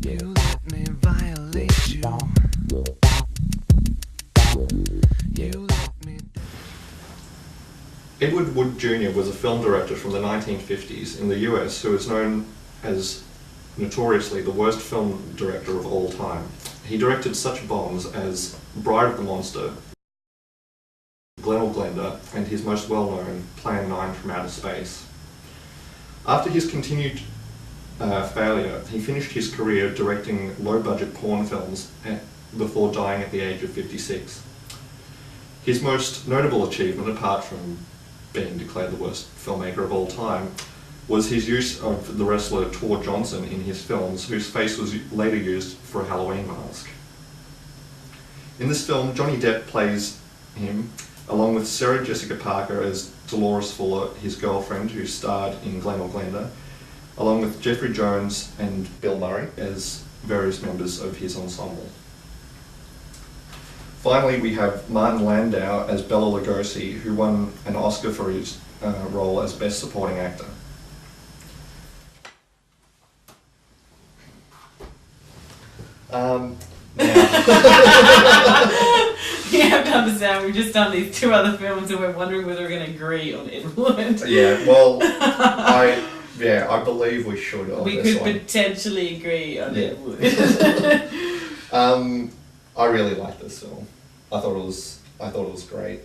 You let me violate you. You let me. Edward Wood Jr. was a film director from the 1950s in the US who is known as notoriously the worst film director of all time. He directed such bombs as Bride of the Monster, Glen or Glenda, and his most well-known Plan 9 from Outer Space. After his continued failure, he finished his career directing low-budget porn films before dying at the age of 56. His most notable achievement, apart from being declared the worst filmmaker of all time, was his use of the wrestler Tor Johnson in his films, whose face was later used for a Halloween mask. In this film, Johnny Depp plays him, along with Sarah Jessica Parker as Dolores Fuller, his girlfriend, who starred in Glen or Glenda, along with Jeffrey Jones and Bill Murray as various members of his ensemble. Finally, we have Martin Landau as Bela Lugosi, who won an Oscar for his role as Best Supporting Actor. Now. You have to understand, we've just done these two other films and we're wondering whether we're going to agree on Edward. Yeah, well, I believe we should on we this could one. potentially agree on Edward. I really liked this film. I thought it was great.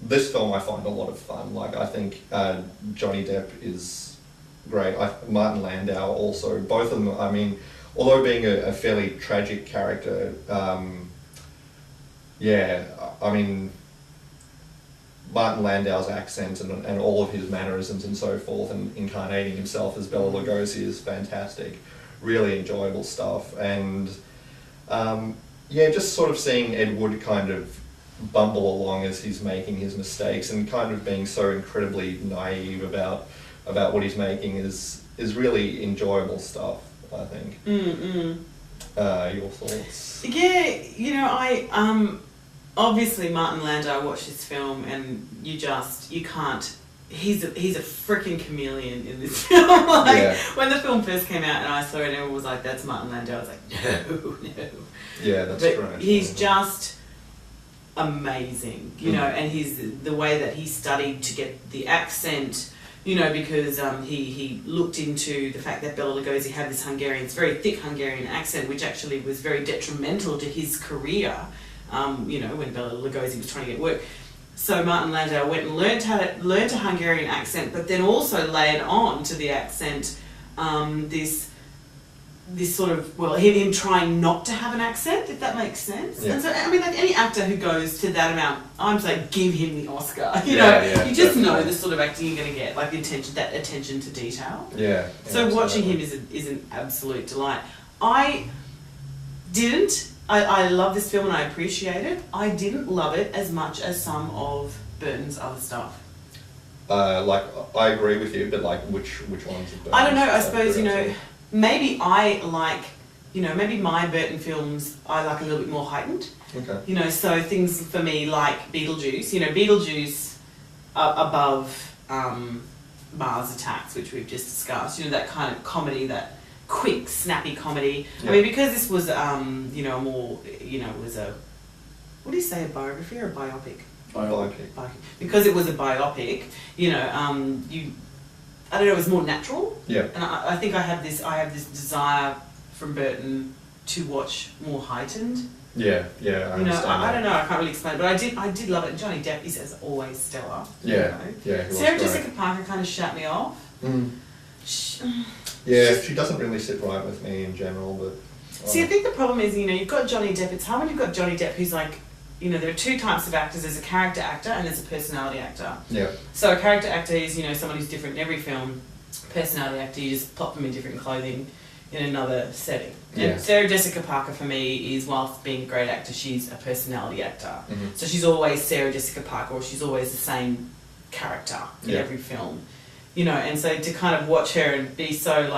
This film I find a lot of fun. Like, I think Johnny Depp is great. Martin Landau also. Both of them. I mean, although being a fairly tragic character, I mean, Martin Landau's accent and all of his mannerisms and so forth, and incarnating himself as Bela Lugosi is fantastic. Really enjoyable stuff, and just sort of seeing Ed Wood kind of bumble along as he's making his mistakes and kind of being so incredibly naive about what he's making is really enjoyable stuff, I think. Your thoughts? Yeah, I obviously Martin Landau watched this film and you can't. He's a freaking chameleon in this film. When the film first came out and I saw it and everyone was like, "That's Martin Landau," I was like, no. Yeah, that's correct. He's just amazing, and the way that he studied to get the accent, because he looked into the fact that Bela Lugosi had this very thick Hungarian accent, which actually was very detrimental to his career, when Bela Lugosi was trying to get work. So Martin Landau went and learned a Hungarian accent, but then also layered on to the accent this sort of, him trying not to have an accent, if that makes sense. Yeah. And so, I mean, like any actor who goes to that amount, I'm saying give him the Oscar. You just definitely know the sort of acting you're going to get, like that attention to detail. Yeah. So watching him is an absolute delight. I love this film and I appreciate it. I didn't love it as much as some of Burton's other stuff. I agree with you, but which ones? I don't know. I suppose maybe I like, maybe my Burton films I like a little bit more heightened. Okay. So things for me like Beetlejuice. Beetlejuice above Mars Attacks, which we've just discussed. That kind of comedy, that quick, snappy comedy. Yeah. I mean, because this was, a more, was a, what do you say, a biography or a biopic? Biopic. Because it was a biopic, I don't know, it was more natural. Yeah. And I think I have this desire from Burton to watch more heightened. Yeah, I understand. I don't know, I can't really explain it, but I did love it. Johnny Depp is, as always, stellar. Yeah. Sarah Jessica Parker kind of shut me off. She doesn't really sit right with me in general, but... See, I think the problem is, you've got Johnny Depp. It's hard when you've got Johnny Depp who's like, there are two types of actors. There's a character actor and there's a personality actor. Yeah. So a character actor is, someone who's different in every film. Personality actor, you just plop them in different clothing in another setting. Yeah. And Sarah Jessica Parker, for me, is, whilst being a great actor, she's a personality actor. Mm-hmm. So she's always Sarah Jessica Parker, or she's always the same character in every film. And so to kind of watch her and be so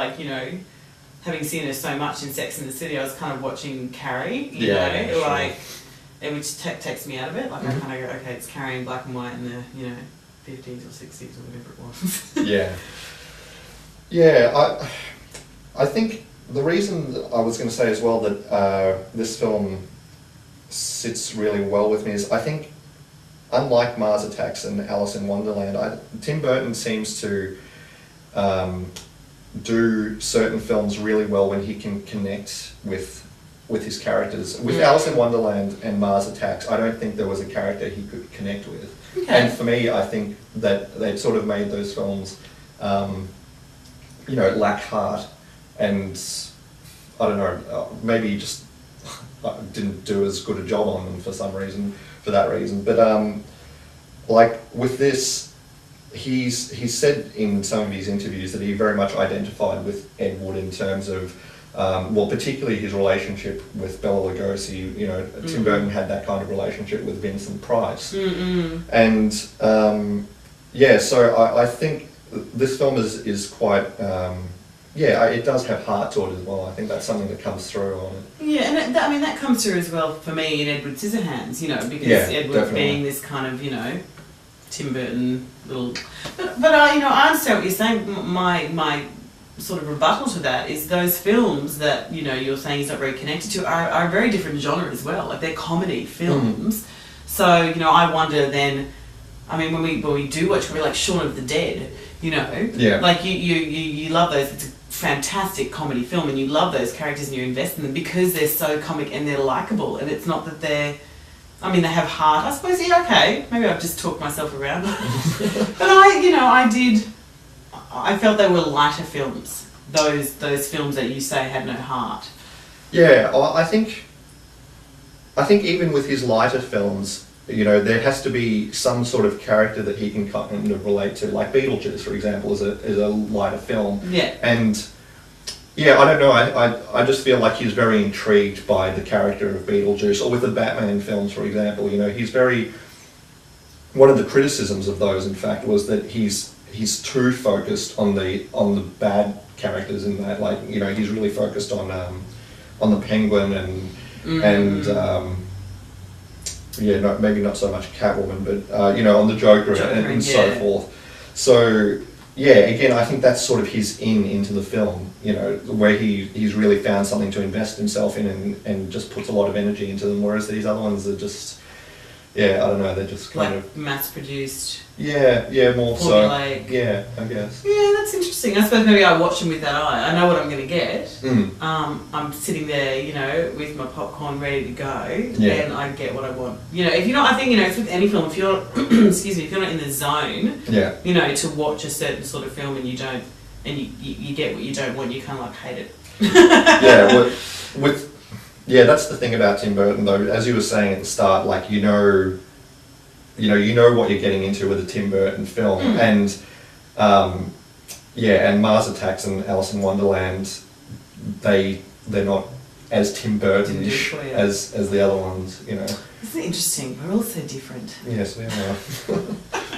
having seen her so much in Sex and the City, I was kind of watching Carrie, which takes me out of it. Like, I kind of go, okay, it's Carrie in black and white in the, 50s or 60s or whatever it was. Yeah, I think the reason I was going to say as well that this film sits really well with me is I think, unlike Mars Attacks and Alice in Wonderland, Tim Burton seems to do certain films really well when he can connect with his characters. With Alice in Wonderland and Mars Attacks, I don't think there was a character he could connect with. Okay. And for me, I think that they sort of made those films, lack heart, and I don't know, maybe he just didn't do as good a job on them for that reason. But like with this, he's said in some of his interviews that he very much identified with Ed Wood in terms of, particularly his relationship with Bela Lugosi. Tim Burton had that kind of relationship with Vincent Price. And so I think this film is quite, it does have heart to it as well. I think that's something that comes through on it. Yeah, and that comes through as well for me in Edward Scissorhands, because Edward definitely. Being this kind of, Tim Burton little... But I understand what you're saying. My sort of rebuttal to that is those films that, you're saying he's not very connected to are a very different genre as well. Like, they're comedy films. So, I wonder then... when we do watch, we're like Shaun of the Dead, like you love those. It's a fantastic comedy film, and you love those characters, and you invest in them because they're so comic and they're likable. And it's not that they're, they have heart. I suppose, okay, maybe I've just talked myself around. But I felt they were lighter films. Those films that you say had no heart. Yeah, I think even with his lighter films, there has to be some sort of character that he can kind of relate to. Like Beetlejuice, for example, is a lighter film. Yeah. And I don't know. I just feel like he's very intrigued by the character of Beetlejuice, or with the Batman films, for example. He's very. One of the criticisms of those, in fact, was that he's too focused on the bad characters in that. Like he's really focused on the Penguin and. Maybe not so much Catwoman, but on the Joker and so forth. So again, I think that's sort of his into the film. Where he's really found something to invest himself in and just puts a lot of energy into them. Whereas these other ones are just, I don't know, they're just kind of mass produced. More formulaic. So. Yeah, I guess. Yeah, that's interesting. I suppose maybe I watch them with that eye. I know what I'm going to get. I'm sitting there, with my popcorn ready to go, and I get what I want. If you're not, I think, it's with any film, if you're, excuse me, if you're not in the zone, to watch a certain sort of film and you don't, and you get what you don't want, you kind of like hate it. That's the thing about Tim Burton, though. As you were saying at the start, like you know what you're getting into with a Tim Burton film, and Mars Attacks and Alice in Wonderland, they're not as Tim Burton-ish as the other ones, Isn't it interesting? We're all so different. Yes, we are.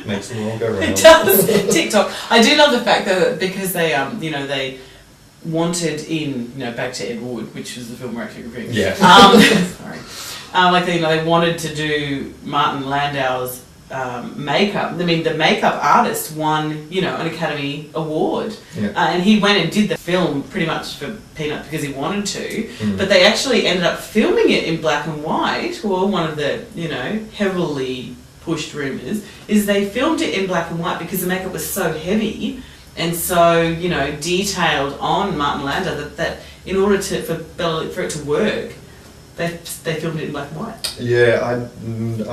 Makes the world go round. It does. TikTok. I do love the fact that because they they wanted in, back to Ed Wood, which was the film we're actually reviewing. Yeah. Sorry. They wanted to do Martin Landau's makeup. The makeup artist won, an Academy Award. Yeah. And he went and did the film pretty much for peanuts because he wanted to. But they actually ended up filming it in black and white. Well, one of the, heavily pushed rumours is they filmed it in black and white because the makeup was so heavy and so, detailed on Martin Landau that in order for it to work, they filmed it in black and white. Yeah, I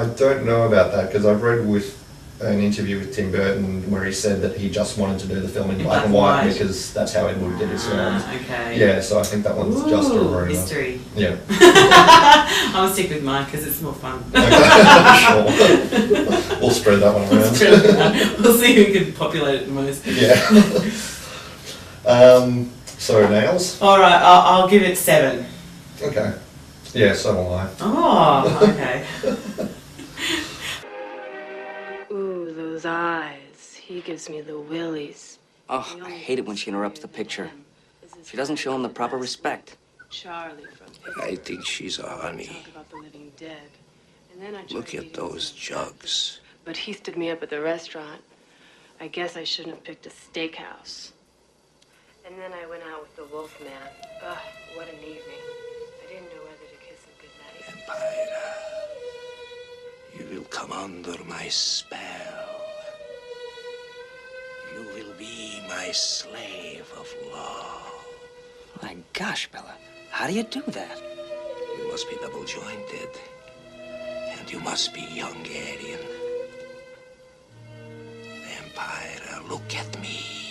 don't know about that because I've read with an interview with Tim Burton where he said that he just wanted to do the film in black and white because that's how Ed Wood did his films. Okay. Yeah, so I think that one's just a rumor. Mystery. Yeah. I'll stick with mine because it's more fun. Sure. We'll spread that one around. We'll see who can populate it the most. Yeah. So nails? Alright, I'll give it 7. Okay. Yeah, so will I. Oh, okay. Ooh, those eyes. He gives me the willies. Oh, I hate it when she interrupts the picture. She doesn't show him the proper respect. Charlie from I think she's a honey. Talk about the living dead. And then I Look at those jugs. But he stood me up at the restaurant. I guess I shouldn't have picked a steakhouse. And then I went out with the wolf man. Ugh, what an evening. I didn't know whether to kiss him goodnight. Vampira, you will come under my spell. You will be my slave of love. My gosh, Bella, how do you do that? You must be double-jointed. And you must be young, Aryan. Vampira, look at me.